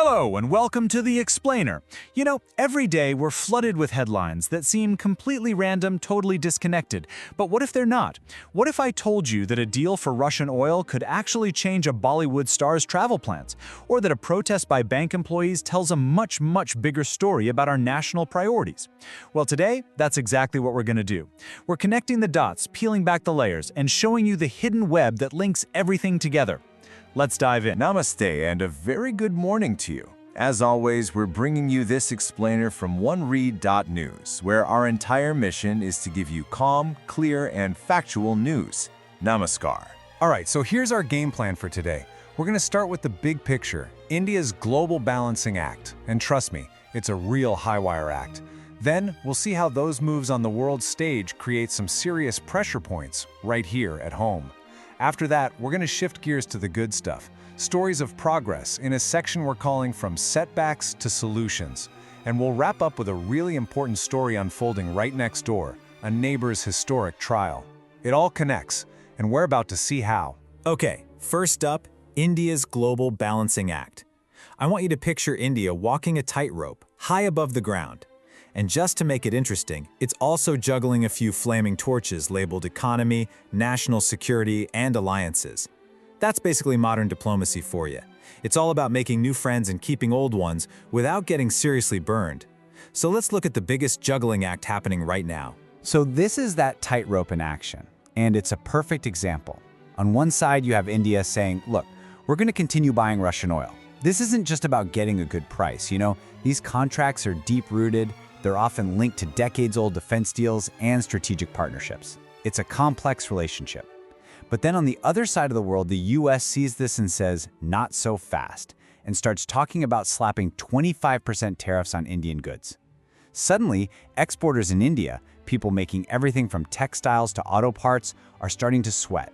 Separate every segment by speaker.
Speaker 1: Hello and welcome to The Explainer. You know, every day we're flooded with headlines that seem completely random, totally disconnected. But what if they're not? What if I told you that a deal for Russian oil could actually change a Bollywood star's travel plans? Or that a protest by bank employees tells a much bigger story about our national priorities? Well, today, that's exactly what we're going to do. We're connecting the dots, peeling back the layers, and showing you the hidden web that links everything together. Let's dive in.
Speaker 2: Namaste and a very good morning to you. As always, we're bringing you this explainer from OneRead.News, where our entire mission is to give you calm, clear, and factual news. Namaskar.
Speaker 3: All right, so here's our game plan for today. We're going to start with the big picture, India's Global Balancing Act. And trust me, it's a real high-wire act. Then, we'll see how those moves on the world stage create some serious pressure points right here at home. After that, we're going to shift gears to the good stuff, stories of progress in a section we're calling From Setbacks to Solutions. And we'll wrap up with a really important story unfolding right next door, a neighbor's historic trial. It all connects, and we're about to see how.
Speaker 4: Okay, first up, India's Global Balancing Act. I want you to picture India walking a tightrope, high above the ground. And just to make it interesting, it's also juggling a few flaming torches labeled economy, national security, and alliances. That's basically modern diplomacy for you. It's all about making new friends and keeping old ones without getting seriously burned. So let's look at the biggest juggling act happening right now.
Speaker 5: So this is that tightrope in action, and it's a perfect example. On one side, you have India saying, look, we're going to continue buying Russian oil. This isn't just about getting a good price, these contracts are deep-rooted. They're often linked to decades-old defense deals and strategic partnerships. It's a complex relationship. But then on the other side of the world, the US sees this and says, not so fast, and starts talking about slapping 25% tariffs on Indian goods. Suddenly, exporters in India, people making everything from textiles to auto parts, are starting to sweat.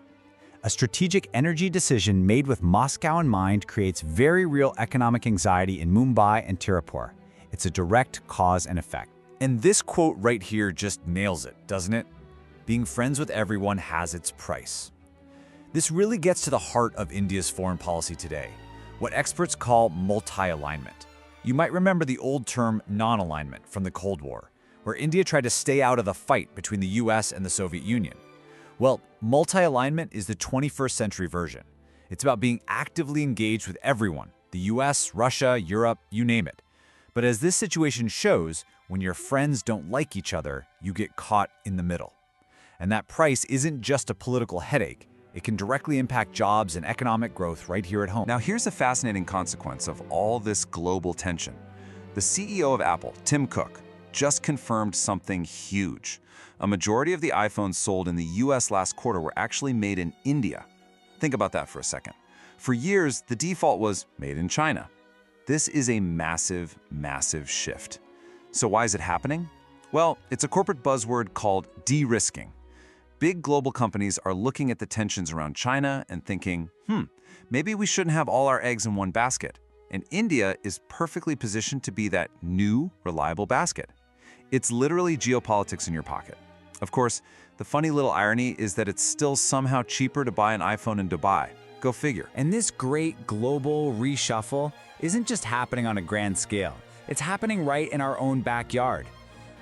Speaker 5: A strategic energy decision made with Moscow in mind creates very real economic anxiety in Mumbai and Tirupur. It's a direct cause and effect.
Speaker 1: And this quote right here just nails it, doesn't it? Being friends with everyone has its price. This really gets to the heart of India's foreign policy today, what experts call multi-alignment. You might remember the old term non-alignment from the Cold War, where India tried to stay out of the fight between the US and the Soviet Union. Well, multi-alignment is the 21st century version. It's about being actively engaged with everyone, the US, Russia, Europe, you name it. But as this situation shows, when your friends don't like each other, you get caught in the middle. And that price isn't just a political headache. It can directly impact jobs and economic growth right here at home.
Speaker 2: Now here's a fascinating consequence of all this global tension. The CEO of Apple, Tim Cook, just confirmed something huge. A majority of the iPhones sold in the US last quarter were actually made in India. Think about that for a second. For years, the default was made in China. This is a massive shift. So why is it happening? Well, it's a corporate buzzword called de-risking. Big global companies are looking at the tensions around China and thinking, maybe we shouldn't have all our eggs in one basket. And India is perfectly positioned to be that new, reliable basket. It's literally geopolitics in your pocket. Of course, the funny little irony is that it's still somehow cheaper to buy an iPhone in Dubai. Go figure.
Speaker 4: And this great global reshuffle isn't just happening on a grand scale. It's happening right in our own backyard.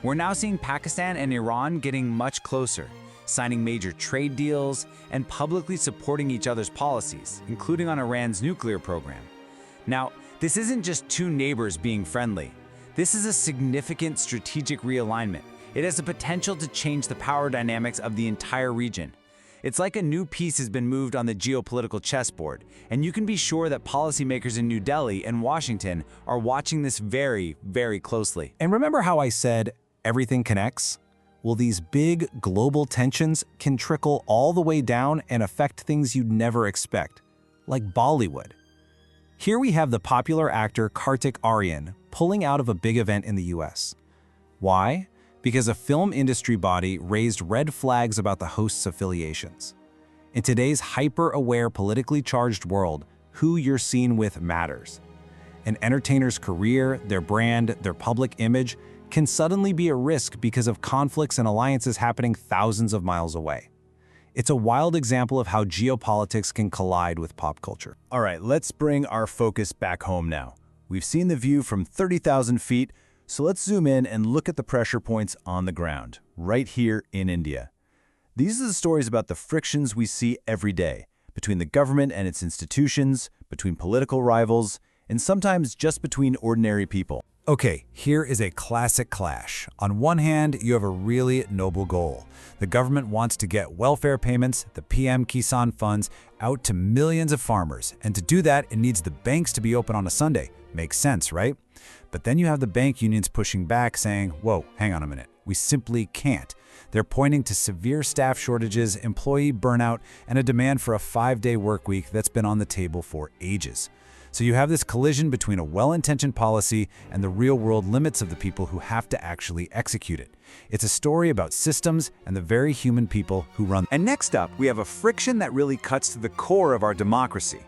Speaker 4: We're now seeing Pakistan and Iran getting much closer, signing major trade deals and publicly supporting each other's policies, including on Iran's nuclear program. Now, this isn't just two neighbors being friendly. This is a significant strategic realignment. It has the potential to change the power dynamics of the entire region. It's like a new piece has been moved on the geopolitical chessboard, and you can be sure that policymakers in New Delhi and Washington are watching this very closely.
Speaker 3: And remember how I said everything connects? Well, these big global tensions can trickle all the way down and affect things you'd never expect, like Bollywood. Here we have the popular actor Kartik Aaryan pulling out of a big event in the US. Why? Because a film industry body raised red flags about the host's affiliations. In today's hyper-aware, politically charged world, who you're seen with matters. An entertainer's career, their brand, their public image can suddenly be at risk because of conflicts and alliances happening thousands of miles away. It's a wild example of how geopolitics can collide with pop culture.
Speaker 1: All right, let's bring our focus back home now.
Speaker 5: We've seen the view from 30,000 feet, so let's zoom in and look at the pressure points on the ground, right here in India. These are the stories about the frictions we see every day, between the government and its institutions, between political rivals, and sometimes just between ordinary people. Okay, here is a classic clash. On one hand, you have a really noble goal. The government wants to get welfare payments, the PM Kisan funds, out to millions of farmers, and to do that, it needs the banks to be open on a Sunday. Makes sense, right? But then you have the bank unions pushing back, saying, whoa, hang on a minute, we simply can't. They're pointing to severe staff shortages, employee burnout, and a demand for a 5-day work week that's been on the table for ages. So you have this collision between a well-intentioned policy and the real-world limits of the people who have to actually execute it. It's a story about systems and the very human people who run.
Speaker 1: And next up, we have a friction that really cuts to the core of our democracy.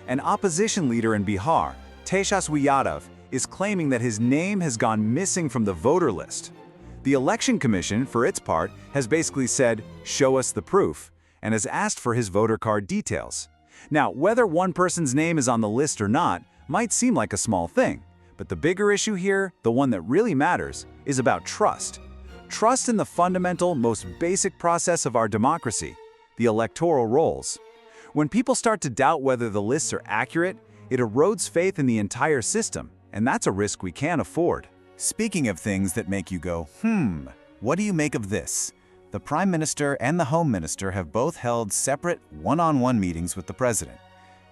Speaker 1: An opposition leader in Bihar, Tejaswi Yadav, is claiming that his name has gone missing from the voter list. The Election Commission, for its part, has basically said, show us the proof, and has asked for his voter card details. Now, whether one person's name is on the list or not might seem like a small thing, but the bigger issue here, the one that really matters, is about trust. Trust in the fundamental, most basic process of our democracy, the electoral rolls. When people start to doubt whether the lists are accurate, it erodes faith in the entire system, and that's a risk we can't afford.
Speaker 5: Speaking of things that make you go, what do you make of this? The Prime Minister and the Home Minister have both held separate one-on-one meetings with the President.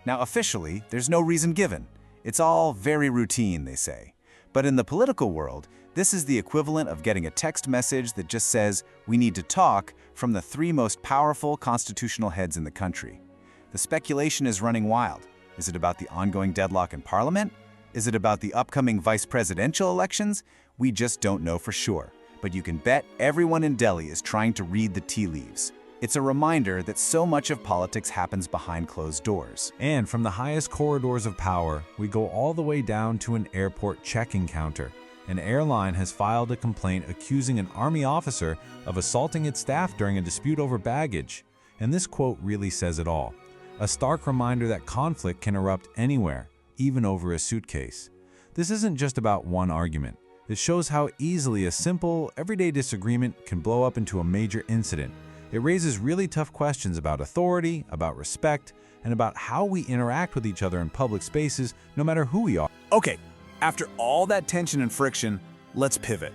Speaker 5: Now, officially, there's no reason given. It's all very routine, they say. But in the political world, this is the equivalent of getting a text message that just says, we need to talk, from the 3 most powerful constitutional heads in the country. The speculation is running wild. Is it about the ongoing deadlock in Parliament? Is it about the upcoming vice presidential elections? We just don't know for sure. But you can bet everyone in Delhi is trying to read the tea leaves. It's a reminder that so much of politics happens behind closed doors.
Speaker 3: And from the highest corridors of power, we go all the way down to an airport check-in counter. An airline has filed a complaint accusing an army officer of assaulting its staff during a dispute over baggage. And this quote really says it all. A stark reminder that conflict can erupt anywhere, even over a suitcase. This isn't just about one argument. It shows how easily a simple, everyday disagreement can blow up into a major incident. It raises really tough questions about authority, about respect, and about how we interact with each other in public spaces, no matter who we are.
Speaker 1: Okay, after all that tension and friction, let's pivot.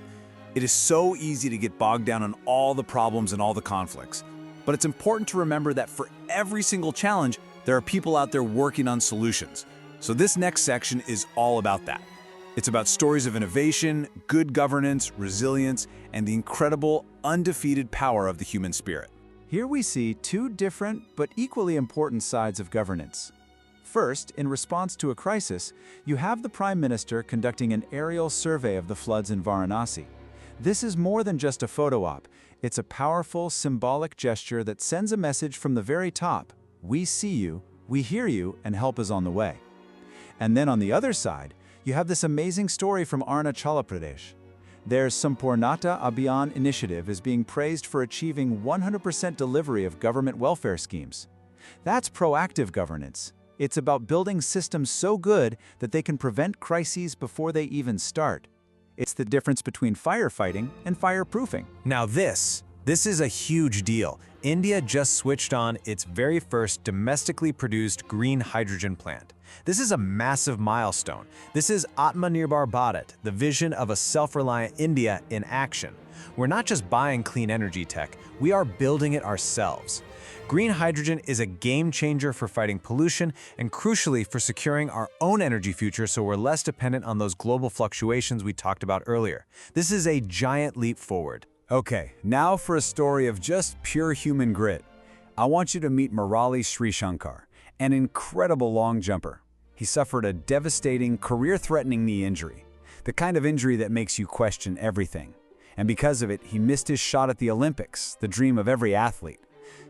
Speaker 1: It is so easy to get bogged down on all the problems and all the conflicts. But it's important to remember that for every single challenge, there are people out there working on solutions. So this next section is all about that. It's about stories of innovation, good governance, resilience, and the incredible, undefeated power of the human spirit.
Speaker 5: Here we see 2 different but equally important sides of governance. First, in response to a crisis, you have the Prime Minister conducting an aerial survey of the floods in Varanasi. This is more than just a photo op. It's a powerful, symbolic gesture that sends a message from the very top. We see you, we hear you, and help is on the way. And then on the other side, you have this amazing story from Arunachal Pradesh. Their Sampurnata Abhiyan initiative is being praised for achieving 100% delivery of government welfare schemes. That's proactive governance. It's about building systems so good that they can prevent crises before they even start. It's the difference between firefighting and fireproofing.
Speaker 3: Now this is a huge deal. India just switched on its very first domestically produced green hydrogen plant. This is a massive milestone. This is Atmanirbhar Bharat, the vision of a self-reliant India in action. We're not just buying clean energy tech, we are building it ourselves. Green hydrogen is a game changer for fighting pollution and crucially for securing our own energy future so we're less dependent on those global fluctuations we talked about earlier. This is a giant leap forward.
Speaker 5: Okay, now for a story of just pure human grit. I want you to meet Murali Srishankar, an incredible long jumper. He suffered a devastating, career-threatening knee injury, the kind of injury that makes you question everything. And because of it, he missed his shot at the Olympics, the dream of every athlete.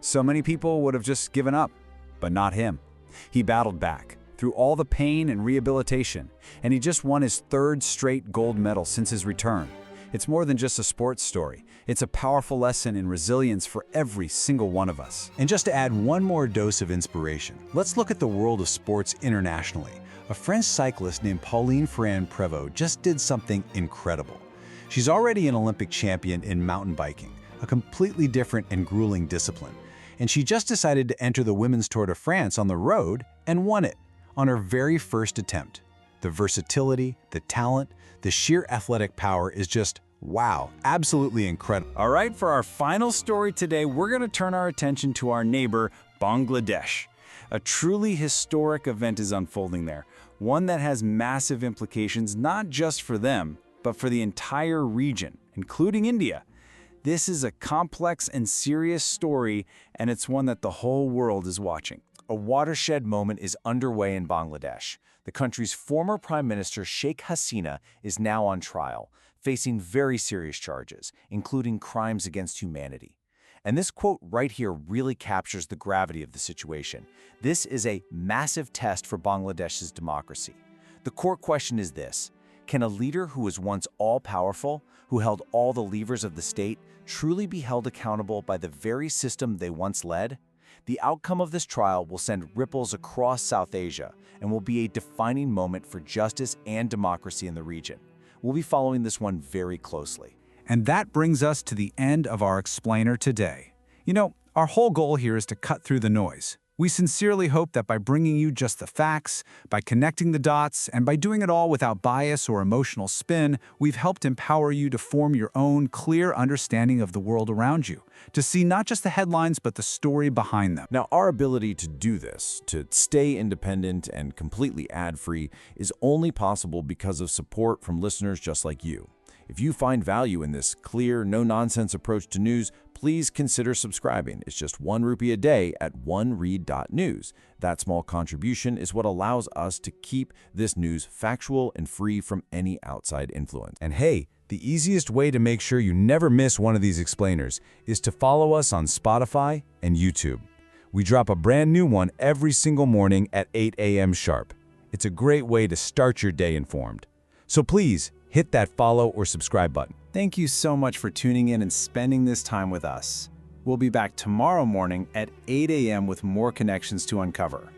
Speaker 5: So many people would have just given up, but not him. He battled back, through all the pain and rehabilitation, and he just won his 3rd straight gold medal since his return. It's more than just a sports story. It's a powerful lesson in resilience for every single one of us.
Speaker 3: And just to add one more dose of inspiration, let's look at the world of sports internationally. a French cyclist named Pauline Ferrand-Prévot just did something incredible. She's already an Olympic champion in mountain biking, a completely different and grueling discipline. And she just decided to enter the Women's Tour de France on the road and won it on her very first attempt. The versatility, the talent, the sheer athletic power is just, wow, absolutely incredible.
Speaker 5: All right, for our final story today, we're going to turn our attention to our neighbor, Bangladesh. A truly historic event is unfolding there, one that has massive implications not just for them, but for the entire region, including India. This is a complex and serious story, and it's one that the whole world is watching. A watershed moment is underway in Bangladesh. The country's former Prime Minister Sheikh Hasina is now on trial, facing very serious charges, including crimes against humanity. And this quote right here really captures the gravity of the situation. This is a massive test for Bangladesh's democracy. The core question is this: can a leader who was once all-powerful, who held all the levers of the state, truly be held accountable by the very system they once led? The outcome of this trial will send ripples across South Asia and will be a defining moment for justice and democracy in the region. We'll be following this one very closely.
Speaker 3: And that brings us to the end of our explainer today. You know, our whole goal here is to cut through the noise. We sincerely hope that by bringing you just the facts, by connecting the dots, and by doing it all without bias or emotional spin, we've helped empower you to form your own clear understanding of the world around you, to see not just the headlines but the story behind them.
Speaker 1: Now, our ability to do this, to stay independent and completely ad-free, is only possible because of support from listeners just like you. If you find value in this clear, no-nonsense approach to news, please consider subscribing. It's just ₹1 a day at OneRead.News. That small contribution is what allows us to keep this news factual and free from any outside influence.
Speaker 3: And hey, the easiest way to make sure you never miss one of these explainers is to follow us on Spotify and YouTube. We drop a brand new one every single morning at 8 a.m. sharp. It's a great way to start your day informed. So please, hit that follow or subscribe button.
Speaker 5: Thank you so much for tuning in and spending this time with us. We'll be back tomorrow morning at 8 a.m. with more connections to uncover.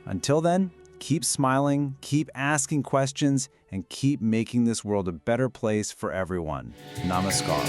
Speaker 5: Until then, keep smiling, keep asking questions, and keep making this world a better place for everyone. Namaskar.